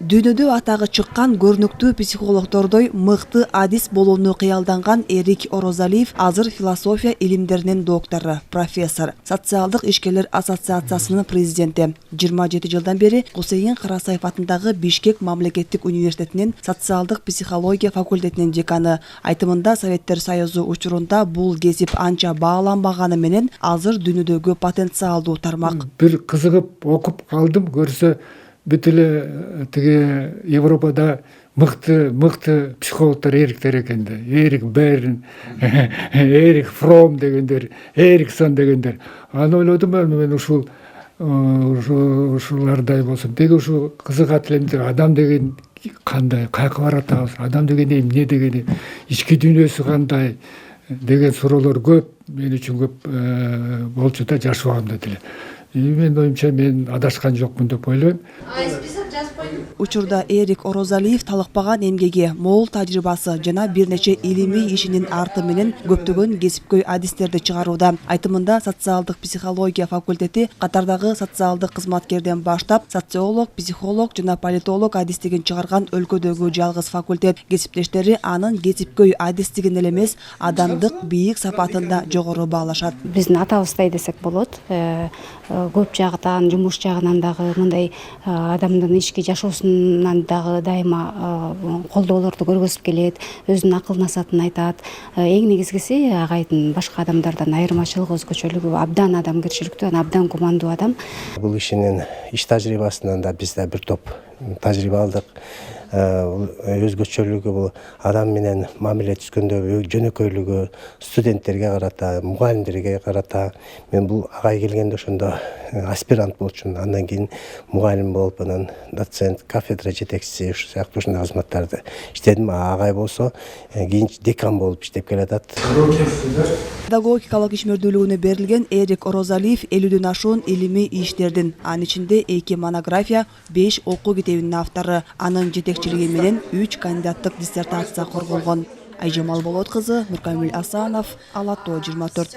Дүйнөдө атагы чыккан көрнүктүү психологдордой мыкты адис болууну кыялданган Эрик Орозалиев азыр философия илимдеринин доктору, профессор, социалдык ишкерлер ассоциациясынын президенти. 27 жылдан бери Кусейин Карасаев атындагы Бишкек мамлекеттик университетинин социалдык психология факультетинин деканы. Айтымында Советтер Союзу учурунда бул кесип анча бааланбаганы менен азыр дүйнөдөгү потенциалдуу тармак. Бир кызыгып окуп калдым, көрсө бүт эле тиги Европада мыкты психологдор Эриктер экен да. Эрик Берн, Эрик Фром дегендер, Эриксон дегендер. Аны ойлодум мен ушулардай болсом. Деги ушу кызыгат элем, адам деген кандай, каяка баратабыз, адам деген эмне деген, ички дүйнөсү кандай деген суроолор көп, мен үчүн көп болчу да жашабагымда деле. Мен оюмча мен адашкан жокмун деп ойлойм. Учурда Эрик Орозалиев талыкпаган эмгеги, мол тажрыйбасы жана бир нече илимий ишинин арты менен көптөгөн кесипкөй адистерди чыгарууда. Айтымында социалдык психология факультети катардагы социалдык кызматкерден баштап социолог, психолог жана политолог адистигин чыгарган өлкөдөгү жалгыз факультет. Кесиптештери анын кесипкөй адистигин эле эмес, адамдык бийик сапатында жогору баалашат. Биздин атабыздай десек болот. Көп жагынан, жумуш жагынан дагы мындай адамдын ички жашоосунан дагы дайыма колдоолорду көргөзүп келет, өзүнүн акыл насатын айтат. Эң негизгиси агайдын башка адамдардан айырмачылыгы, өзгөчөлүгү, абдан адамгерчиликтүү, абдан кумандуу адам. Бул ишинин иш тажрыйбасынан да биз да бир топ тажрыйба алдык. Өзгөчөлүгү бул адам менен мамиле түзгөндө жөнөкөйлүгү, студенттерге карата, мугалимдерге карата. Мен бул агай келгенде ошондо аспирант болчумун, андан кийин мугалим болуп, анан доцент, кафедра жетекчиси, ушул сыяктуу ушундай кызматтарды иштедим. Агай болсо кийин декан болуп иштеп келатат. Педагогикалык ишмердүүлүгүнө берилген Эрик Орозалиев 50дөн ашуун илимий иштердин, анын ичинде 2 монография, 5 окуу китебинин автору. Анын жетекчилиги менен 3 кандидаттык диссертация корголгон. Айжамал Болот кызы, Нуркамил Асанов, Ала Тоо 24.